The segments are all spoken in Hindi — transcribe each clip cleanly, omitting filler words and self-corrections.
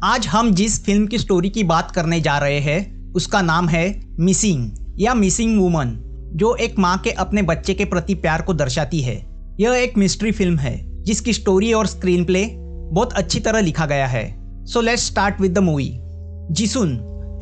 आज हम जिस फिल्म की स्टोरी की बात करने जा रहे हैं उसका नाम है मिसिंग या मिसिंग वुमन, जो एक माँ के अपने बच्चे के प्रति प्यार को दर्शाती है। यह एक मिस्ट्री फिल्म है जिसकी स्टोरी और स्क्रीन प्ले बहुत अच्छी तरह लिखा गया है। So let's start with the movie. जिसुन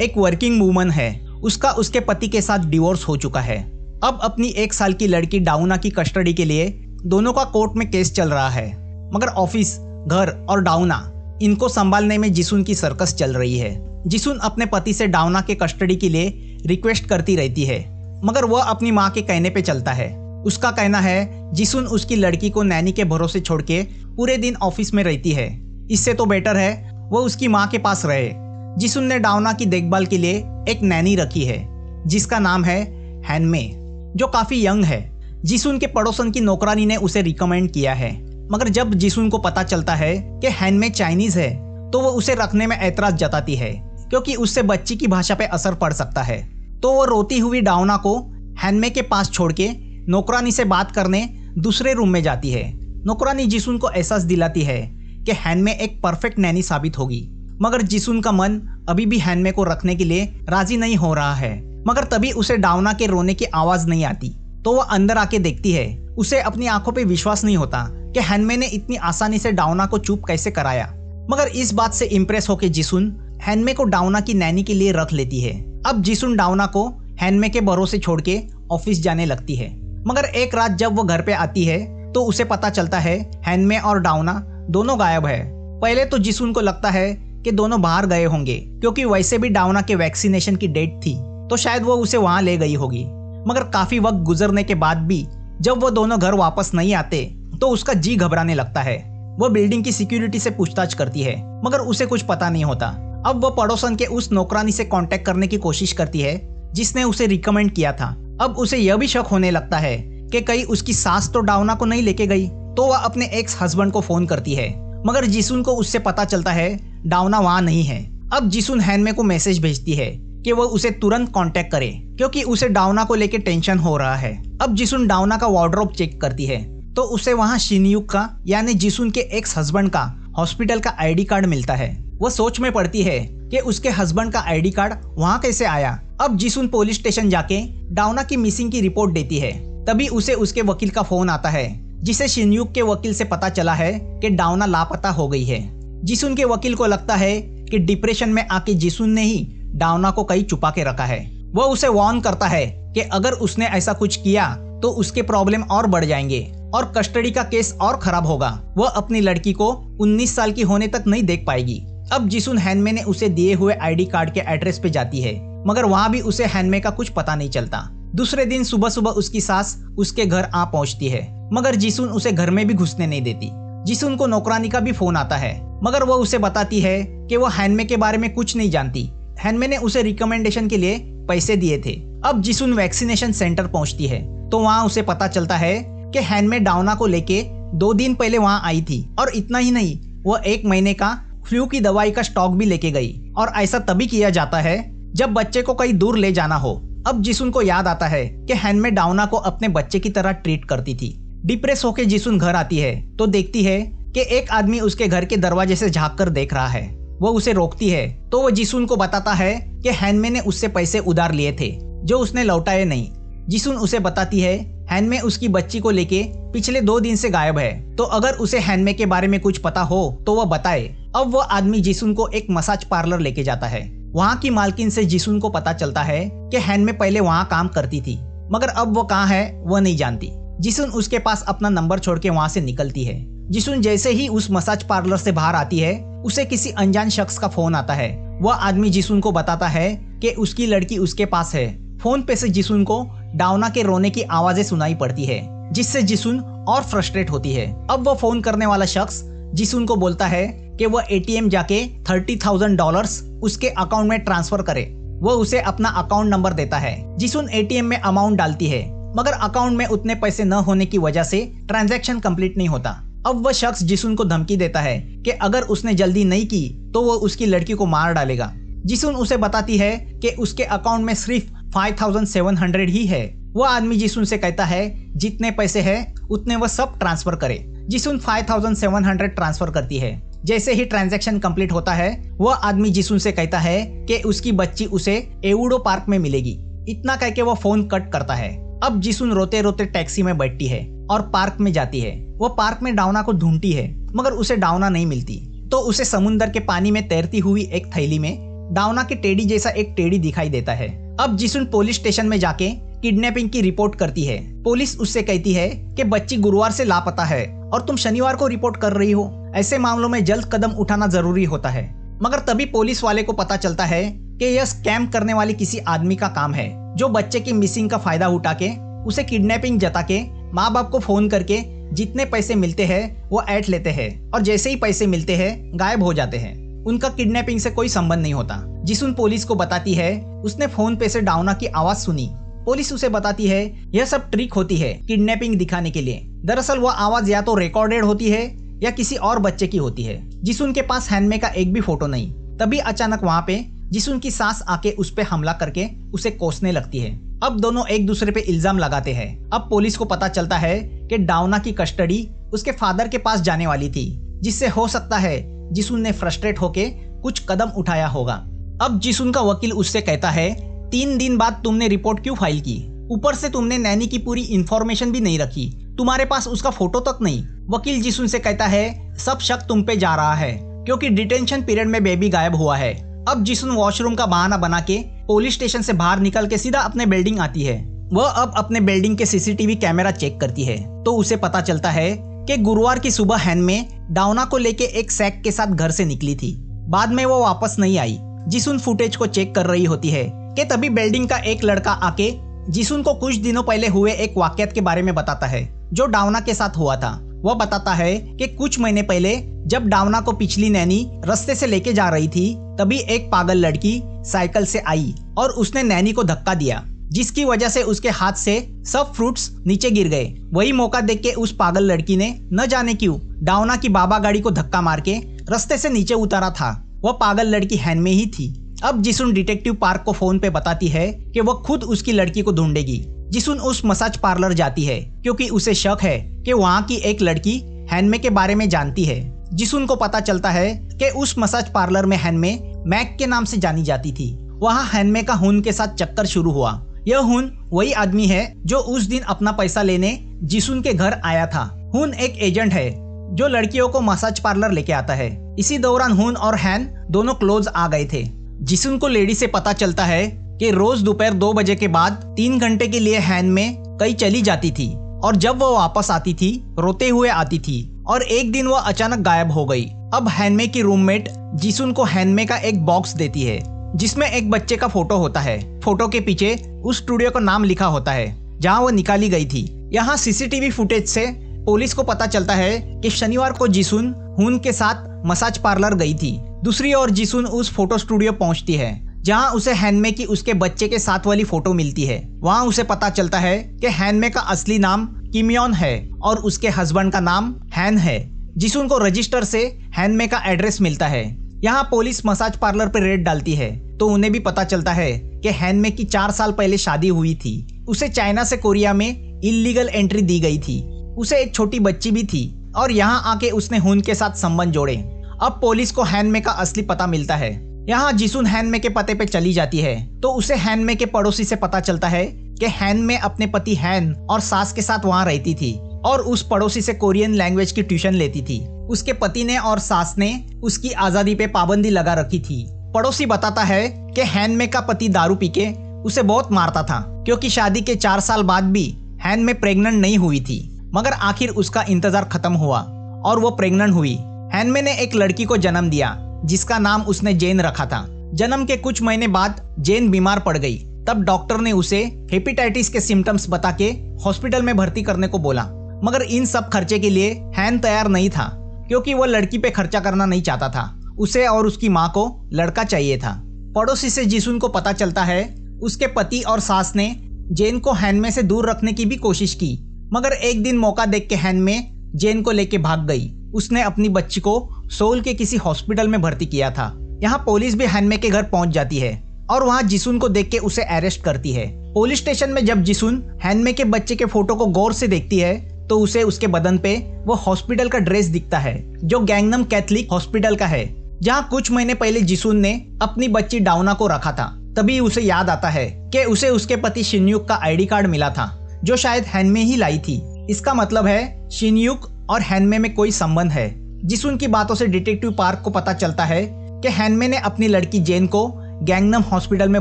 एक वर्किंग वूमन है। उसका उसके पति के साथ डिवोर्स हो चुका है। अब अपनी 1 साल की लड़की डाउना की कस्टडी के लिए दोनों का कोर्ट में केस चल रहा है। मगर ऑफिस, घर और डाउना, इनको संभालने में जिसुन की सर्कस चल रही है। जिसुन अपने पति से डाउना के कस्टडी के लिए रिक्वेस्ट करती रहती है, मगर वह अपनी माँ के कहने पे चलता है। उसका कहना है जिसुन उसकी लड़की को नैनी के भरोसे छोड़ के पूरे दिन ऑफिस में रहती है। इससे तो बेटर है वह उसकी माँ के पास रहे। जिसुन ने डाउना की देखभाल के लिए एक नैनी रखी है जिसका नाम है हैनमे, जो काफी यंग है। जिसुन के पड़ोसन की नौकरानी ने उसे रिकमेंड किया है, मगर जब जिसुन को पता चलता है कि हैनमे चाइनीज है तो वो उसे रखने में ऐतराज जताती है, क्योंकि उससे बच्ची की भाषा पे असर पड़ सकता है। तो वो रोती हुई डाउना को हैनमे के पास छोड़ के नौकरानी से बात करने दूसरे रूम में जाती है। नौकरानी जिसुन को एहसास दिलाती है कि हैनमे एक परफेक्ट नैनी साबित होगी, मगर जिसुन का मन अभी भी हैनमे को रखने के लिए राजी नहीं हो रहा है। मगर तभी उसे डाउना के रोने की आवाज नहीं आती, तो वह अंदर आके देखती है। उसे अपनी आंखों पे विश्वास नहीं होता कि हैनमे ने इतनी आसानी से डाउना को चुप कैसे कराया। मगर इस बात से इम्प्रेस होकर जिसुन हैनमे को डाउना की नैनी के लिए रख लेती है। अब जिसुन डाउना को हैनमे के भरोसे छोड़ के ऑफिस जाने लगती है। मगर एक रात जब वो घर पे आती है तो उसे पता चलता है हैनमे और डाउना दोनों गायब है। पहले तो जिसुन को लगता है कि दोनों बाहर गए होंगे, क्योंकि वैसे भी डाउना के वैक्सीनेशन की डेट थी तो शायद वो उसे वहां ले गई होगी। मगर काफी वक्त गुजरने के बाद भी जब वो दोनों घर वापस नहीं आते तो उसका जी घबराने लगता है। वो बिल्डिंग की सिक्योरिटी से पूछताछ करती है, मगर उसे कुछ पता नहीं होता। अब वो पड़ोसन के उस नौकरानी से कांटेक्ट करने की कोशिश करती है जिसने उसे रिकमेंड किया था। अब उसे यह भी शक होने लगता है कि कहीं उसकी सास तो डाउना को नहीं लेके गई। तो वह अपने एक्स हस्बैंड को फोन करती है, मगर जिसुन को उससे पता चलता है डाउना वहां नहीं है। अब जिसुन हैनमे को मैसेज भेजती है कि वह उसे तुरंत कांटेक्ट करे, क्योंकि उसे डाउना को लेके टेंशन हो रहा है। अब जिसुन डाउना का वार्डरोब चेक करती है तो उसे वहां शिनयुक का यानी जिसुन के एक्स हस्बैंड का हॉस्पिटल का आईडी कार्ड मिलता है। वह सोच में पड़ती है कि उसके हस्बैंड का आईडी कार्ड वहां कैसे आया। अब जिसुन पुलिस स्टेशन जाके डाउना की मिसिंग की रिपोर्ट देती है। तभी उसे उसके वकील का फोन आता है, जिसे शिनयुक के वकील से पता चला है कि डाउना लापता हो गई है। जिसुन के वकील को लगता है कि डिप्रेशन में आके जिसुन ने ही डाउना को कहीं छुपा के रखा है। वह उसे वार्न करता है कि अगर उसने ऐसा कुछ किया तो उसके प्रॉब्लम और बढ़ जाएंगे और कस्टडी का केस और खराब होगा। वह अपनी लड़की को 19 साल की होने तक नहीं देख पाएगी। अब जिसुन हैनमे ने उसे दिए हुए आईडी कार्ड के एड्रेस पे जाती है, मगर वहाँ भी उसे हैनमे का कुछ पता नहीं चलता। दूसरे दिन सुबह सुबह उसकी सास उसके घर आ पहुँचती है, मगर जिसुन उसे घर में भी घुसने नहीं देती। जिसुन को नौकरानी का भी फोन आता है, मगर वह उसे बताती है कि वह हैनमे के बारे में कुछ नहीं जानती। हैनमे ने उसे रिकमेंडेशन के लिए पैसे दिए थे। अब जिसुन वैक्सीनेशन सेंटर पहुंचती है तो वहां उसे पता चलता है कि हैनमे डाउना को लेके 2 दिन पहले वहां आई थी, और इतना ही नहीं, वह 1 महीने का फ्लू की दवाई का स्टॉक भी लेके गई। और ऐसा तभी किया जाता है जब बच्चे को कहीं दूर ले जाना हो। अब जिसुन को याद आता है कि हैनमे डाउना को अपने बच्चे की तरह ट्रीट करती थी। डिप्रेस होकर जिसुन घर आती है तो देखती है कि एक आदमी उसके घर के दरवाजे से झांक कर देख रहा है। वो उसे रोकती है तो वो जिसुन को बताता है कि हैनमे ने उससे पैसे उधार लिए थे जो उसने लौटाए नहीं। जिसुन उसे बताती है हैनमे उसकी बच्ची को लेके पिछले 2 दिन से गायब है, तो अगर उसे हैनमे के बारे में कुछ पता हो तो वह बताए। अब वो आदमी जिसुन को एक मसाज पार्लर लेके जाता है। वहाँ की मालकिन से जिसुन को पता चलता है कि हैनमे पहले वहाँ काम करती थी, मगर अब वो कहाँ है वह नहीं जानती। जिसुन उसके पास अपना नंबर छोड़ के वहाँ से निकलती है। जिसुन जैसे ही उस मसाज पार्लर से बाहर आती है उसे किसी अनजान शख्स का फोन आता है। वह आदमी जिसुन को बताता है कि उसकी लड़की उसके पास है। फोन पे से जिसुन को डाउना के रोने की आवाजें सुनाई पड़ती है, जिससे जिसुन और फ्रस्ट्रेट होती है। अब वो फोन करने वाला शख्स जिसुन को बोलता है कि वह एटीएम जाके $30,000 उसके अकाउंट में ट्रांसफर करे। वह उसे अपना अकाउंट नंबर देता है। जिसुन एटीएम में अमाउंट डालती है, मगर अकाउंट में उतने पैसे न होने की वजह से ट्रांजैक्शन कंप्लीट नहीं होता। अब वह शख्स जिसुन को धमकी देता है कि अगर उसने जल्दी नहीं की तो वह उसकी लड़की को मार डालेगा। जिसुन उसे बताती है कि उसके अकाउंट में सिर्फ 5,700 ही है। वह आदमी जिसुन से कहता है जितने पैसे है उतने वह सब ट्रांसफर करे। जिसुन 5,700 ट्रांसफर करती है। जैसे ही ट्रांजैक्शन कंप्लीट होता है वह आदमी जिसुन से कहता है कि उसकी बच्ची उसे एवुडो पार्क में मिलेगी। इतना कह के वो फोन कट करता है। अब जिसुन रोते रोते टैक्सी में बैठती है और पार्क में जाती है। वो पार्क में डाउना को ढूंढती है मगर उसे डाउना नहीं मिलती। तो उसे समुद्र के पानी में तैरती हुई एक थैली में डाउना के टेडी जैसा एक टेडी दिखाई देता है। अब जिसुन पुलिस स्टेशन में जाके किडनैपिंग की रिपोर्ट करती है। पुलिस उससे कहती है कि बच्ची गुरुवार से लापता है और तुम शनिवार को रिपोर्ट कर रही हो। ऐसे मामलों में जल्द कदम उठाना जरूरी होता है। मगर तभी पुलिस वाले को पता चलता है कि यह स्कैम करने वाले किसी आदमी का काम है जो बच्चे की मिसिंग का फायदा उठा के उसे किडनैपिंग जता के माँ बाप को फोन करके जितने पैसे मिलते हैं वो ऐंठ लेते हैं और जैसे ही पैसे मिलते हैं गायब हो जाते हैं। उनका किडनैपिंग से कोई संबंध नहीं होता। जिसुन पुलिस को बताती है उसने फोन पे से डाउना की आवाज सुनी। पुलिस उसे बताती है यह सब ट्रिक होती है किडनैपिंग दिखाने के लिए। दरअसल वह आवाज या तो रिकॉर्डेड होती है या किसी और बच्चे की होती है। जिसुन के पास हैंडमे का एक भी फोटो नहीं। तभी अचानक वहाँ पे जिसुन की सास आके उस पे हमला करके उसे कोसने लगती है। अब दोनों एक दूसरे पे इल्जाम लगाते हैं। अब पुलिस को पता चलता है कि डाउना की कस्टडी उसके फादर के पास जाने वाली थी, जिससे हो सकता है जिसुन ने फ्रस्ट्रेट होके कुछ कदम उठाया होगा। अब जिसुन का वकील उससे कहता है 3 दिन बाद तुमने रिपोर्ट क्यों फाइल की? ऊपर से तुमने नैनी की पूरी इंफॉर्मेशन भी नहीं रखी, तुम्हारे पास उसका फोटो तक नहीं। वकील जिसुन से कहता है सब शक तुम पे जा रहा है क्योंकि डिटेंशन पीरियड में बेबी गायब हुआ है। अब जिसुन वॉशरूम का बहाना बना के पुलिस स्टेशन से बाहर निकल के सीधा अपने बिल्डिंग आती है। वह अब अपने बिल्डिंग के सीसीटीवी कैमरा चेक करती है तो उसे पता चलता है कि गुरुवार की सुबह हैन में डाउना को लेके एक सैक के साथ घर से निकली थी। बाद में वो वापस नहीं आई। जिसुन फुटेज को चेक कर रही होती है कि तभी बिल्डिंग का एक लड़का आके जिसुन को कुछ दिनों पहले हुए एक वाकयात के बारे में बताता है जो डाउना के साथ हुआ था। वह बताता है कि कुछ महीने पहले जब डाउना को पिछली नैनी रास्ते से लेके जा रही थी तभी एक पागल लड़की साइकिल से आई और उसने नैनी को धक्का दिया, जिसकी वजह से उसके हाथ से सब फ्रूट्स नीचे गिर गए। वही मौका देख के उस पागल लड़की ने न जाने क्यों डाउना की बाबा गाड़ी को धक्का मार के रास्ते से नीचे उतारा था। वह पागल लड़की हैन में ही थी। अब जिसुन डिटेक्टिव पार्क को फोन पे बताती है कि वह खुद उसकी लड़की को ढूंढेगी। जिसुन उस मसाज पार्लर जाती है क्योंकि उसे शक है कि वहाँ की एक लड़की हैनमे के बारे में जानती है। जिसुन को पता चलता है कि उस मसाज पार्लर में हैनमे मैक के नाम से जानी जाती थी। वहाँ हैनमे का हुन के साथ चक्कर शुरू हुआ। यह हुन वही आदमी है जो उस दिन अपना पैसा लेने जिसुन के घर आया था। हुन एक एजेंट है जो लड़कियों को मसाज पार्लर लेके आता है। इसी दौरान हुन और हैन दोनों क्लोज आ गए थे। जिसुन को लेडी से पता चलता है कि रोज दोपहर 2 बजे के बाद 3 घंटे के लिए हैन में कहीं चली जाती थी और जब वो वापस आती थी रोते हुए आती थी और एक दिन वह अचानक गायब हो गई। अब हैनमे की रूममेट जिसुन को हैनमे का एक बॉक्स देती है जिसमें एक बच्चे का फोटो होता है। फोटो के पीछे उस स्टूडियो का नाम लिखा होता है जहां वो निकाली गई थी। यहाँ सीसीटीवी फुटेज से पुलिस को पता चलता है कि शनिवार को जिसुन हुन के साथ मसाज पार्लर गई थी। दूसरी ओर जिसुन उस फोटो स्टूडियो पहुंचती है जहां उसे हैनमे की उसके बच्चे के साथ वाली फोटो मिलती है। वहां उसे पता चलता है कि हैनमे का असली नाम किमयॉन है और उसके हस्बैंड का नाम हैन है। जिसुन को रजिस्टर से हैनमे का एड्रेस मिलता है। यहाँ पुलिस मसाज पार्लर पर रेड डालती है तो उन्हें भी पता चलता है कि हैनमे की 4 साल पहले शादी हुई थी। उसे चाइना से कोरिया में इलीगल एंट्री दी गई थी। उसे एक छोटी बच्ची भी थी और यहाँ आके उसने हुन के साथ संबंध जोड़े। अब पुलिस को हैनमे का असली पता मिलता है। यहाँ जिसुन हैनमे के पते पे चली जाती है तो उसे हैनमे के पड़ोसी से पता चलता है कि हैनमे अपने पति हैन और सास के साथ वहाँ रहती थी और उस पड़ोसी से कोरियन लैंग्वेज की ट्यूशन लेती थी। उसके पति ने और सास ने उसकी आजादी पे पाबंदी लगा रखी थी। पड़ोसी बताता है कि हैनमे का पति दारू पी के उसे बहुत मारता था क्योंकि शादी के 4 साल बाद भी हैनमे प्रेग्नेंट नहीं हुई थी। मगर आखिर उसका इंतजार खत्म हुआ और वो प्रेग्नेंट हुई। हैनमे ने एक लड़की को जन्म दिया जिसका नाम उसने जेन रखा था। जन्म के कुछ महीने बाद जेन बीमार पड़ गई। तब डॉक्टर ने उसे हेपेटाइटिस के सिम्टम्स बता के हॉस्पिटल में भर्ती करने को बोला। मगर इन सब खर्चे के लिए हैन तैयार नहीं था क्योंकि वह लड़की पे खर्चा करना नहीं चाहता था। उसे और उसकी माँ को लड़का चाहिए था। पड़ोसी से जिसुन को पता चलता है उसके पति और सास ने जेन को हैनमे से दूर रखने की भी कोशिश की। मगर एक दिन मौका देख के हैनमे जेन को लेके भाग गई। उसने अपनी बच्ची को सोल के किसी हॉस्पिटल में भर्ती किया था। यहाँ पुलिस भी हैनमे के घर पहुंच जाती है और वहाँ जिसुन को देख के उसे अरेस्ट करती है। पुलिस स्टेशन में जब जिसुन हैनमे के बच्चे के फोटो को गौर से देखती है तो उसे उसके बदन पे वो हॉस्पिटल का ड्रेस दिखता है जो गैंगनम कैथलिक हॉस्पिटल का है, जहाँ कुछ महीने पहले जिसुन ने अपनी बच्ची डाउना को रखा था। तभी उसे याद आता है कि उसे उसके पति शिनयुक का आईडी कार्ड मिला था जो शायद हैनमे ही लाई थी। इसका मतलब है शिनयुक और हैनमे में कोई संबंध है। जिसुन की बातों से डिटेक्टिव पार्क को पता चलता है कि हैनमे ने अपनी लड़की जेन को गैंगनम हॉस्पिटल में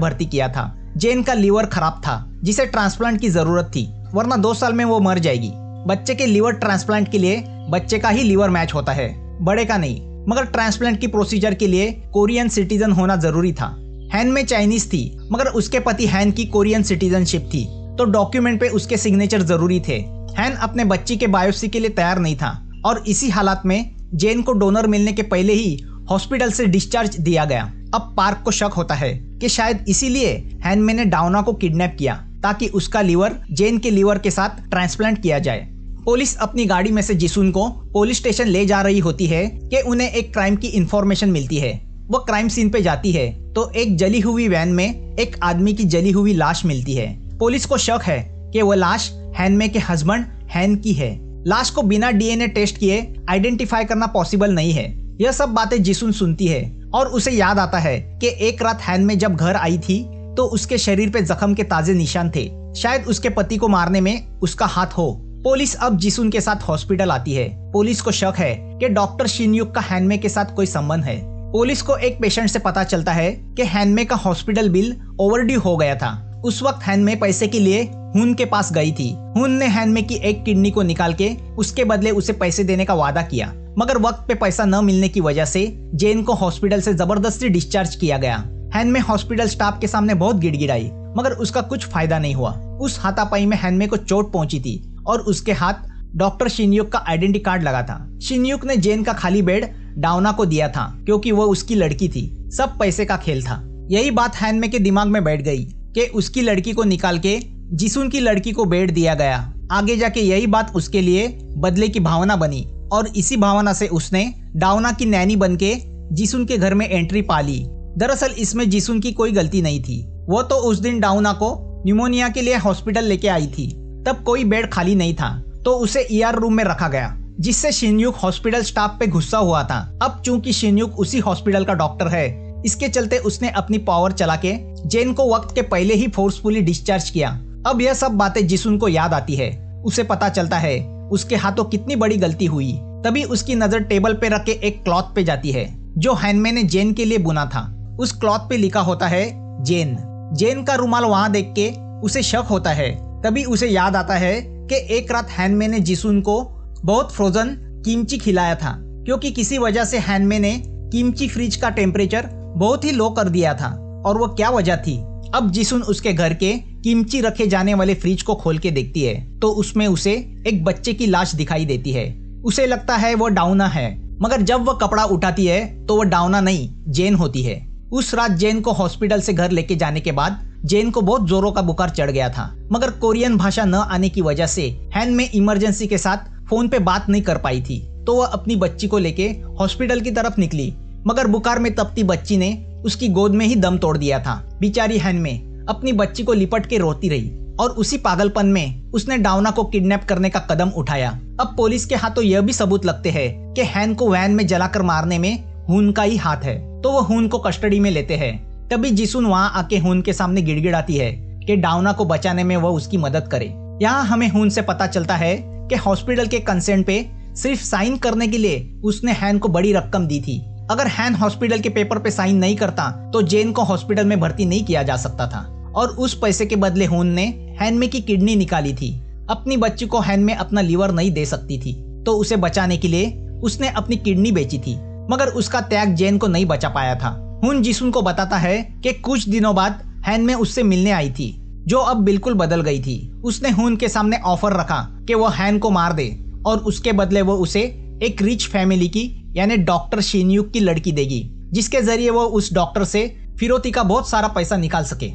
भर्ती किया था। जेन का लीवर खराब था जिसे ट्रांसप्लांट की जरूरत थी, वरना 2 साल में वो मर जाएगी। बच्चे के लीवर ट्रांसप्लांट के लिए बच्चे का ही लीवर मैच होता है, बड़े का नहीं। मगर ट्रांसप्लांट की प्रोसीजर के लिए कोरियन सिटीजन होना जरूरी था। हैन में चाइनीज थी मगर उसके पति हैन की कोरियन सिटीजनशिप थी, तो डॉक्यूमेंट पे उसके सिग्नेचर जरूरी थे। हैन अपने बच्ची के बायोप्सी के लिए तैयार नहीं था और इसी हालात में जेन को डोनर मिलने के पहले ही हॉस्पिटल से डिस्चार्ज दिया गया। अब पार्क को शक होता है कि शायद इसीलिए हैनमे ने डाउना को किडनैप किया ताकि उसका लीवर जेन के लीवर के साथ ट्रांसप्लांट किया जाए। पुलिस अपनी गाड़ी में से जिसुन को पुलिस स्टेशन ले जा रही होती है कि उन्हें एक क्राइम की इंफॉर्मेशन मिलती है। वो क्राइम सीन पे जाती है तो एक जली हुई वैन में एक आदमी की जली हुई लाश मिलती है। पुलिस को शक है कि वो लाश हैनमे के हस्बैंड हैन की है। लाश को बिना डीएनए टेस्ट किए आइडेंटिफाई करना पॉसिबल नहीं है। यह सब बातें जिसुन सुनती है और उसे याद आता है कि एक रात हैनमे जब घर आई थी तो उसके शरीर पे जख्म के ताजे निशान थे। शायद उसके पति को मारने में उसका हाथ हो। पुलिस अब जिसुन के साथ हॉस्पिटल आती है। पुलिस को शक है कि डॉक्टर शिनयुक का हैनमे के साथ कोई संबंध है। पुलिस को एक पेशेंट से पता चलता है कि हैनमे का हॉस्पिटल बिल ओवरड्यू हो गया था। उस वक्त हैनमे पैसे के लिए हुन के पास गई थी। हुन ने हैनमे की एक किडनी को निकाल के उसके बदले उसे पैसे देने का वादा किया, मगर वक्त पे पैसा न मिलने की वजह से जेन को हॉस्पिटल से जबरदस्ती डिस्चार्ज किया गया। हैनमे हॉस्पिटल स्टाफ के सामने बहुत गिड़गिड़ाई, मगर उसका कुछ फायदा नहीं हुआ। उस हाथापाई में हैनमे को चोट पहुंची थी और उसके हाथ डॉक्टर शिनयुक का आइडेंटिटी कार्ड लगा था। शिनयुक ने जेन का खाली बेड डाउना को दिया था क्योंकि वो उसकी लड़की थी। सब पैसे का खेल था। यही बात हैनमे के दिमाग में बैठ गई कि उसकी लड़की को निकाल के जिसुन की लड़की को बेड दिया गया। आगे जाके यही बात उसके लिए बदले की भावना बनी और इसी भावना से उसने डाउना की नैनी बनके जिसुन के घर में एंट्री पा ली। दरअसल इसमें जिसुन की कोई गलती नहीं थी। वो तो उस दिन डाउना को न्यूमोनिया के लिए हॉस्पिटल लेके आई थी। तब कोई बेड खाली नहीं था तो उसे ईआर रूम में रखा गया, जिससे शिनयुक हॉस्पिटल स्टाफ पे गुस्सा हुआ था। अब चूंकि शिनयुक उसी हॉस्पिटल का डॉक्टर है, इसके चलते उसने अपनी पावर चला के जेन को वक्त के पहले ही फोर्सफुली डिस्चार्ज किया। अब यह सब बातें जिसुन को याद आती है। उसे पता चलता है उसके हाथों कितनी बड़ी गलती हुई। तभी उसकी नजर टेबल पे रखे एक क्लॉथ पे जाती है जो हैनमे ने जेन के लिए बुना था। उस क्लॉथ पे लिखा होता है जेन। जेन का रुमाल वहां देख के उसे शक होता है। तभी उसे याद आता है कि एक रात हैनमे ने जिसुन को बहुत फ्रोजन किमची खिलाया था, क्योंकि किसी वजह से हैनमे ने किमची फ्रिज का टेम्परेचर बहुत ही लो कर दिया था। और वो क्या वजह थी? अब जिसुन उसके घर के किमची रखे जाने वाले फ्रिज को खोल के देखती है तो उसमें उसे एक बच्चे की लाश दिखाई देती है। उसे लगता है वो डाउना है, मगर जब वह कपड़ा उठाती है तो वो डाउना नहीं जेन होती है। उस रात जेन को हॉस्पिटल से घर लेके जाने के बाद जेन को बहुत जोरों का बुखार चढ़ गया था, मगर कोरियन भाषा न आने की वजह से हैनमे इमरजेंसी के साथ फोन पे बात नहीं कर पाई थी। तो वह अपनी बच्ची को लेके हॉस्पिटल की तरफ निकली, मगर बुखार में तपती बच्ची ने उसकी गोद में ही दम तोड़ दिया था। बेचारी हैनमे अपनी बच्ची को लिपट के रोती रही और उसी पागलपन में उसने डाउना को किडनैप करने का कदम उठाया। अब पुलिस के हाथों यह भी सबूत लगते हैं कि हैन को वैन में जलाकर मारने में हुन का ही हाथ है, तो वो हुन को कस्टडी में लेते हैं। तभी जिसुन वहां आके हुन के सामने गिड़गिड़ाती है कि डाउना को बचाने में वह उसकी मदद करे। यहाँ हमें हुन से पता चलता है कि हॉस्पिटल के कंसेंट पे सिर्फ साइन करने के लिए उसने हैन को बड़ी रकम दी थी। अगर हैन हॉस्पिटल के पेपर पे साइन नहीं करता तो जेन को हॉस्पिटल में भर्ती नहीं किया जा सकता था, और उस पैसे के बदले हुन ने हैनमे की किडनी निकाली थी। अपनी बच्ची को हैनमे अपना लीवर नहीं दे सकती थी, तो उसे बचाने के लिए उसने अपनी किडनी बेची थी, मगर उसका त्याग जेन को नहीं बचा पाया था। हुन जिसुन को बताता है कि कुछ दिनों बाद हैनमे उससे मिलने आई थी, जो अब बिल्कुल बदल गई थी। उसने हुन के सामने ऑफर रखा कि वो हैन को मार दे और उसके बदले वो उसे एक रिच फैमिली की यानी डॉक्टर शिनयुक की लड़की देगी, जिसके जरिए वो उस डॉक्टर से फिरौती का बहुत सारा पैसा निकाल सके।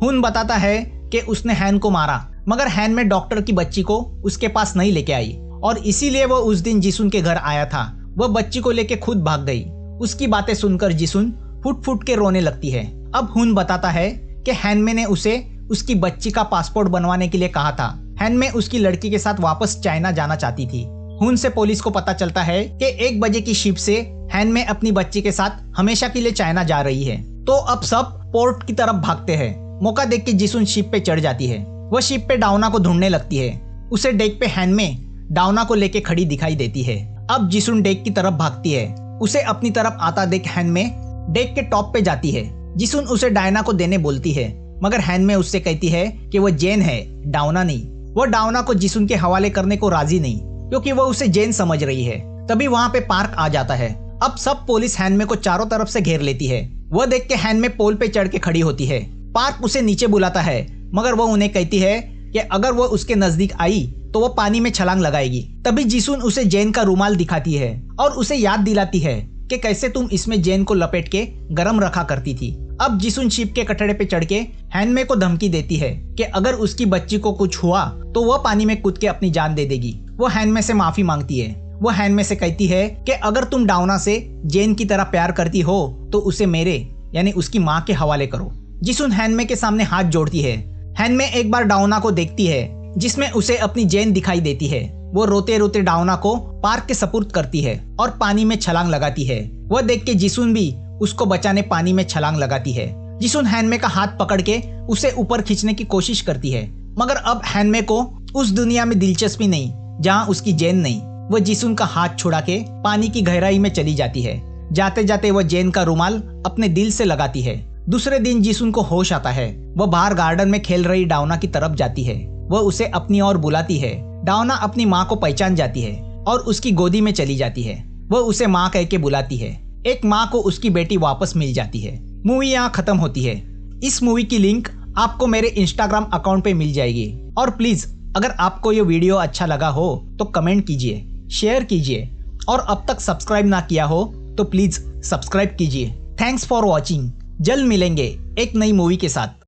हुन बताता है कि उसने हैन को मारा, मगर हैन में डॉक्टर की बच्ची को उसके पास नहीं लेके आई और इसीलिए वो उस दिन जिसुन के घर आया था। वह बच्ची को लेके खुद भाग गई। उसकी बातें सुनकर जिसुन फुट फुट के रोने लगती है। अब हुन बताता है कि हैनमे ने उसे उसकी बच्ची का पासपोर्ट बनवाने के लिए कहा था। हैनमे उसकी लड़की के साथ वापस चाइना जाना चाहती थी। हुन से पुलिस को पता चलता है कि 1 बजे की शिप से हैनमे अपनी बच्ची के साथ हमेशा के लिए चाइना जा रही है। तो अब सब पोर्ट की तरफ भागते हैं। मौका देख के जिसुन शिप पे चढ़ जाती है। वह शिप पे डाउना को ढूंढने लगती है। उसे डेक पे हैनमे डाउना को लेके खड़ी दिखाई देती है। अब जिसुन डेक की तरफ भागती है। उसे अपनी तरफ आता देख हैनमे डेक के टॉप पे जाती है। जिसुन उसे डायना को देने बोलती है, मगर हैनमे उससे कहती है कि वह जेन है, डाउना नहीं। वह डाउना को जिसुन के हवाले करने को राजी नहीं, क्योंकि वह उसे जेन समझ रही है। तभी वहाँ पे पार्क आ जाता है। अब सब पुलिस हैनमे को चारों तरफ से घेर लेती है। वह देख के हैनमे पोल पे चढ़ के खड़ी होती है। पार्क उसे नीचे बुलाता है, मगर वह उन्हें कहती है कि अगर वह उसके नजदीक आई तो वह पानी में छलांग लगाएगी। तभी जिसुन उसे जेन का रुमाल दिखाती है और उसे याद दिलाती है कि कैसे तुम इसमें जेन को लपेट के गरम रखा करती थी। अब जिसुन शिप के कटड़े पे चढ़ के हैनमे को धमकी देती है कि अगर उसकी बच्ची को कुछ हुआ तो वह पानी में कूद के अपनी जान दे देगी। वो हैनमे से माफी मांगती है। वो हैनमे से कहती है कि अगर तुम डाउना से जेन की तरह प्यार करती हो तो उसे मेरे यानी उसकी माँ के हवाले करो। जिसुन हैनमे के सामने हाथ जोड़ती है। हैनमे एक बार डाउना को देखती है, जिसमें उसे अपनी जेन दिखाई देती है। वो रोते रोते डाउना को पार्क के सपुर्द करती है और पानी में छलांग लगाती है। वह देख के जिसुन भी उसको बचाने पानी में छलांग लगाती है। जिसुन हैनमे का हाथ पकड़ के उसे ऊपर खींचने की कोशिश करती है, मगर अब हैनमे को उस दुनिया में दिलचस्पी नहीं जहाँ उसकी जेन नहीं। वह जिसुन का हाथ छुड़ा के पानी की गहराई में चली जाती है। जाते जाते वह जेन का रुमाल अपने दिल से लगाती है। दूसरे दिन जिसुन को होश आता है। वह बाहर गार्डन में खेल रही डाउना की तरफ जाती है। वह उसे अपनी ओर बुलाती है। डाउना अपनी माँ को पहचान जाती है और उसकी गोदी में चली जाती है। वह उसे माँ कह के बुलाती है। एक माँ को उसकी बेटी वापस मिल जाती है। मूवी यहाँ खत्म होती है। इस मूवी की लिंक आपको मेरे इंस्टाग्राम अकाउंट पे मिल जाएगी। और प्लीज अगर आपको ये वीडियो अच्छा लगा हो तो कमेंट कीजिए, शेयर कीजिए और अब तक सब्सक्राइब ना किया हो तो प्लीज सब्सक्राइब कीजिए। Thanks for watching. जल्द मिलेंगे एक नई मूवी के साथ।